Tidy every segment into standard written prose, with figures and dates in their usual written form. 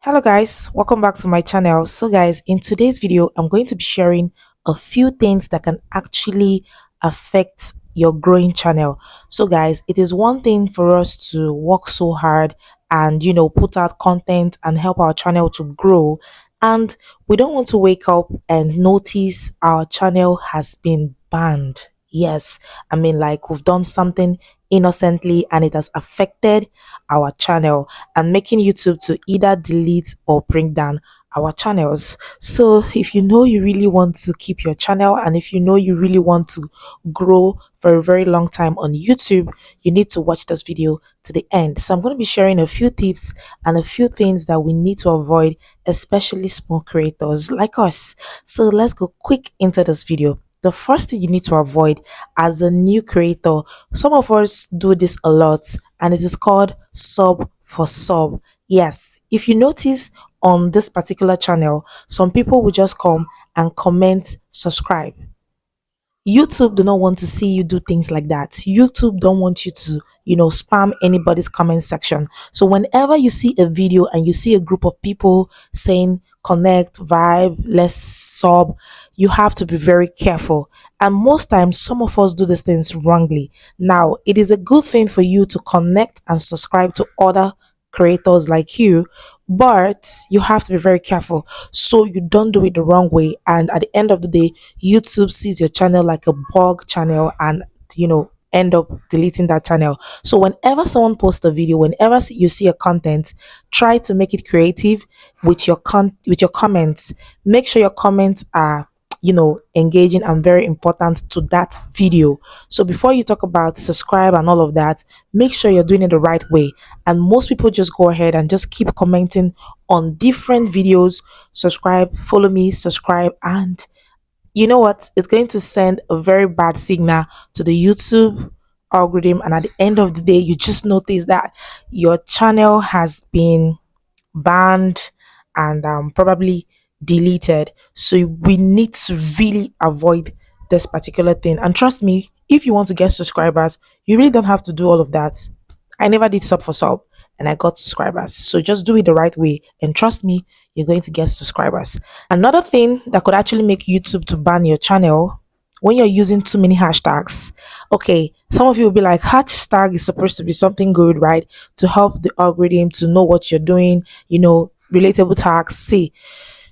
Hello guys, welcome back to my channel. So guys, in today's video I'm going to be sharing a few things that can actually affect your growing channel. So guys, it is one thing for us to work so hard and put out content and help our channel to grow, and we don't want to wake up and notice our channel has been banned. Yes, I mean, like, we've done something innocently and it has affected our channel and making YouTube to either delete or bring down our channels. So if you know you really want to keep your channel, and if you know you really want to grow for a very long time on YouTube, you need to watch this video to the end. So I'm going to be sharing a few tips and a few things that we need to avoid, especially small creators like us. So let's go quick into this video. The first thing you need to avoid as a new creator, some of us do this a lot, and it is called sub for sub. Yes, if you notice on this particular channel, some people will just come and comment subscribe. YouTube do not want to see you do things like that. YouTube don't want you to, spam anybody's comment section. So whenever you see a video and you see a group of people saying connect, vibe, let's sub, you have to be very careful. And most times, some of us do these things wrongly. Now, it is a good thing for you to connect and subscribe to other creators like you, but you have to be very careful so you don't do it the wrong way, and at the end of the day YouTube sees your channel like a bug channel and end up deleting that channel. So whenever someone posts a video, whenever you see a content, try to make it creative with your with your comments. Make sure your comments are engaging and very important to that video. So before you talk about subscribe and all of that, make sure you're doing it the right way. And most people just go ahead and just keep commenting on different videos, subscribe, follow me, subscribe, and you know what, it's going to send a very bad signal to the YouTube algorithm, and at the end of the day you just notice that your channel has been banned and probably deleted. So we need to really avoid this particular thing. And trust me, if you want to get subscribers, you really don't have to do all of that. I never did sub for sub and I got subscribers. So just do it the right way, and trust me, you're going to get subscribers. Another thing that could actually make YouTube to ban your channel, when you're using too many hashtags. Okay, some of you will be like, hashtag is supposed to be something good, right? To help the algorithm to know what you're doing, relatable tags. See,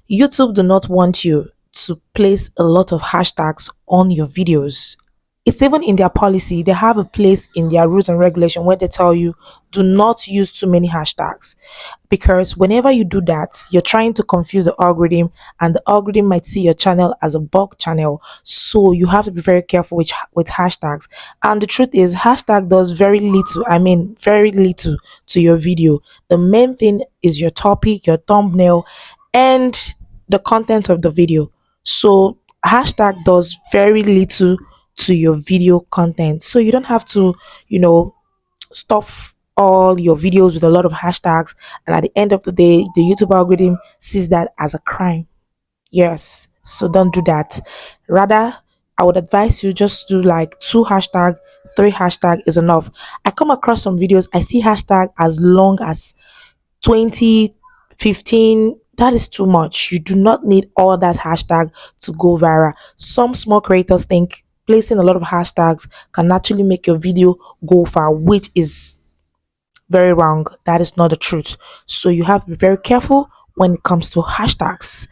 YouTube do not want you to place a lot of hashtags on your videos. It's even in their policy. They have a place in their rules and regulation where they tell you do not use too many hashtags, because whenever you do that, you're trying to confuse the algorithm, and the algorithm might see your channel as a bug channel. So you have to be very careful with hashtags. And the truth is, hashtag does very little, I mean very little, to your video. The main thing is your topic, your thumbnail, and the content of the video. So hashtag does very little to your video content. So you don't have to, stuff all your videos with a lot of hashtags, and at the end of the day the YouTube algorithm sees that as a crime. Yes, so don't do that. Rather, I would advise you just do like two hashtag, three hashtag is enough. I come across some videos, I see hashtag as long as 20, 15. That is too much. You do not need all that hashtag to go viral. Some small creators think placing a lot of hashtags can actually make your video go far, which is very wrong. That is not the truth. So you have to be very careful when it comes to hashtags.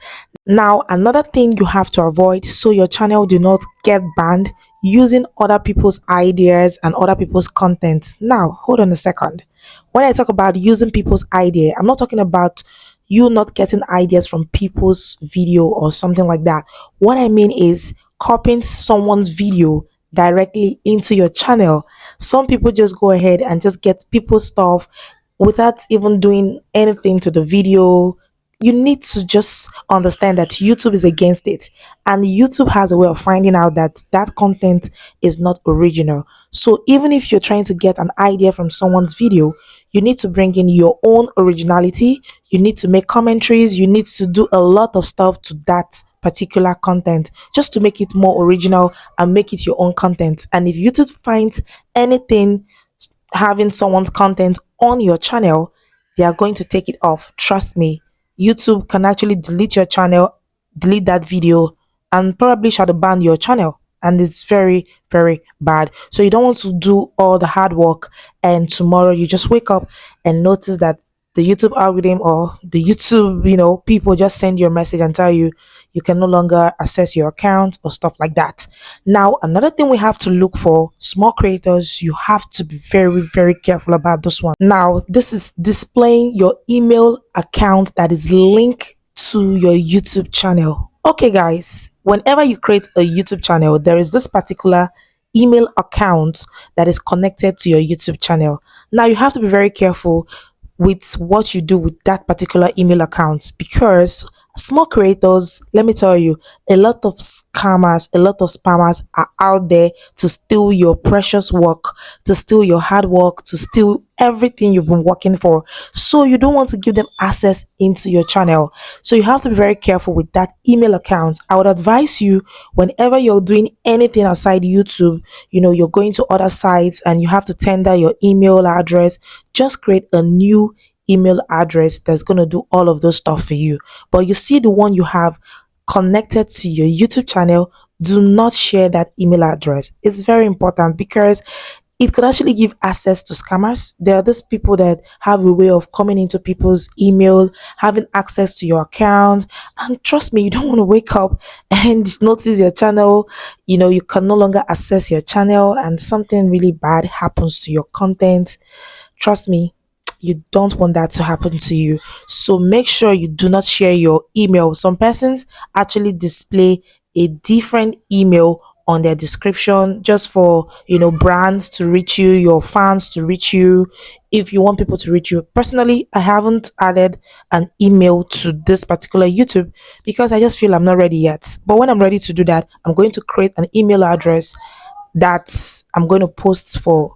Now, another thing you have to avoid so your channel do not get banned, using other people's ideas and other people's content. Now, hold on a second. When I talk about using people's idea, I'm not talking about you not getting ideas from people's video or something like that. What I mean is copying someone's video directly into your channel. Some people just go ahead and just get people's stuff without even doing anything to the video. You need to just understand that YouTube is against it, and YouTube has a way of finding out that that content is not original. So even if you're trying to get an idea from someone's video, you need to bring in your own originality. You need to make commentaries, you need to do a lot of stuff to that particular content just to make it more original and make it your own content. And if YouTube finds anything having someone's content on your channel, they are going to take it off. Trust me, YouTube can actually delete your channel, delete that video, and probably shadow ban your channel. And it's very, very bad. So you don't want to do all the hard work and tomorrow you just wake up and notice that the YouTube algorithm or the YouTube, people just send you a message and tell you you can no longer access your account or stuff like that. Now, another thing we have to look for, small creators, you have to be very, very careful about this one. Now, this is displaying your email account that is linked to your YouTube channel. Okay, guys, whenever you create a YouTube channel, there is this particular email account that is connected to your YouTube channel. Now, you have to be very careful with what you do with that particular email account because small creators, let me tell you, a lot of scammers, a lot of spammers are out there to steal your precious work, to steal your hard work, to steal everything you've been working for. So you don't want to give them access into your channel. So you have to be very careful with that email account. I would advise you, whenever you're doing anything outside YouTube, you're going to other sites and you have to tender your email address, just create a new email address that's going to do all of those stuff for you. But you see the one you have connected to your YouTube channel, do not share that email address. It's very important because it could actually give access to scammers. There are these people that have a way of coming into people's email, having access to your account. And trust me, you don't want to wake up and notice your channel, you can no longer access your channel and something really bad happens to your content. Trust me, you don't want that to happen to you. So make sure you do not share your email. Some persons actually display a different email on their description just for brands to reach you, your fans to reach you, if you want people to reach you. Personally, I haven't added an email to this particular YouTube because I just feel I'm not ready yet. But when I'm ready to do that, I'm going to create an email address that I'm going to post for,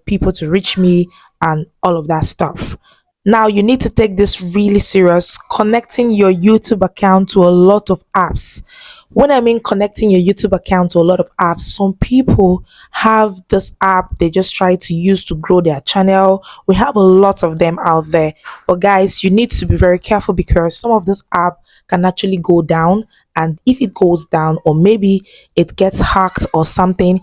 people to reach me and all of that stuff. Now, you need to take this really serious, connecting your YouTube account to a lot of apps. When I mean connecting your YouTube account to a lot of apps, some people have this app they just try to use to grow their channel. We have a lot of them out there. But guys, you need to be very careful because some of this app can actually go down. And if it goes down, or maybe it gets hacked or something,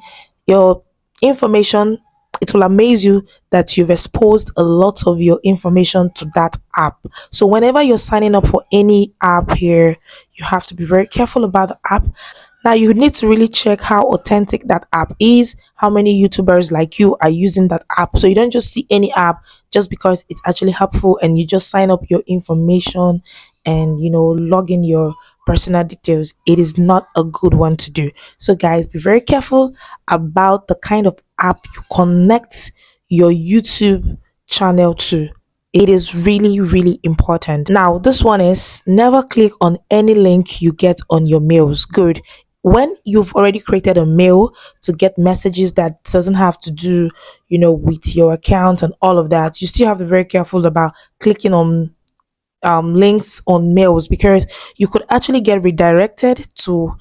your information, it will amaze you that you've exposed a lot of your information to that app. So whenever you're signing up for any app here, you have to be very careful about the app. Now you need to really check how authentic that app is, how many YouTubers like you are using that app. So you don't just see any app just because it's actually helpful and you just sign up your information and log in your personal details. It is not a good one to do. So guys, be very careful about the kind of app you connect your YouTube channel to. It is really, really important. Now, this one is never click on any link you get on your mails. Good. When you've already created a mail to get messages that doesn't have to do, with your account and all of that, you still have to be very careful about clicking on links on mails because you could actually get redirected to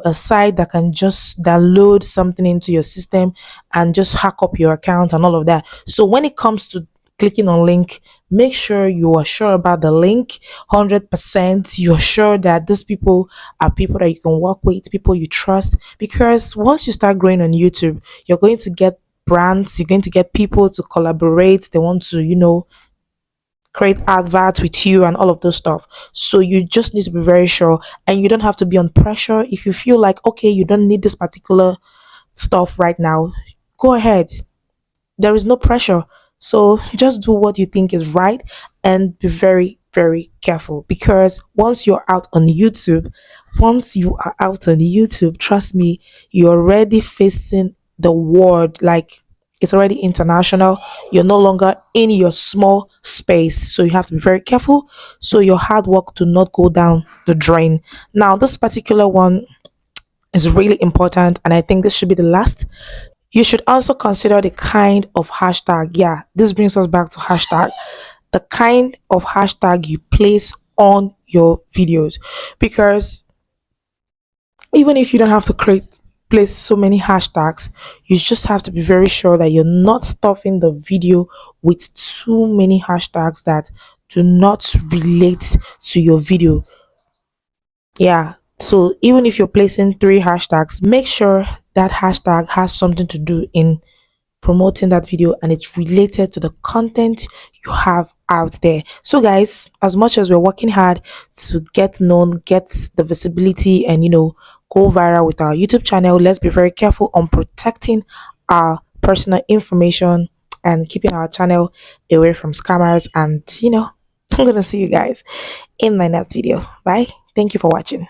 a site that can just download something into your system and just hack up your account and all of that. So when it comes to clicking on link, make sure you are sure about the link 100%. You're sure that these people are people that you can work with, people you trust, because once you start growing on YouTube, you're going to get brands, you're going to get people to collaborate. They want to create adverts with you and all of those stuff. So you just need to be very sure, and you don't have to be on pressure. If you feel like okay, you don't need this particular stuff right now, go ahead. There is no pressure. So just do what you think is right and be very, very careful because once you are out on YouTube, trust me, you're already facing the world. Like, it's already international. You're no longer in your small space. So you have to be very careful so your hard work do not go down the drain. Now, this particular one is really important, and I think this should be the last. You should also consider the kind of hashtag. Yeah, this brings us back to hashtag. The kind of hashtag you place on your videos. Because even if you don't have to place so many hashtags, you just have to be very sure that you're not stuffing the video with too many hashtags that do not relate to your video. Yeah, so even if you're placing three hashtags, make sure that hashtag has something to do in promoting that video and it's related to the content you have out there. So guys, as much as we're working hard to get known, get the visibility, and go viral with our YouTube channel, let's be very careful on protecting our personal information and keeping our channel away from scammers. And I'm gonna see you guys in my next video. Bye. Thank you for watching.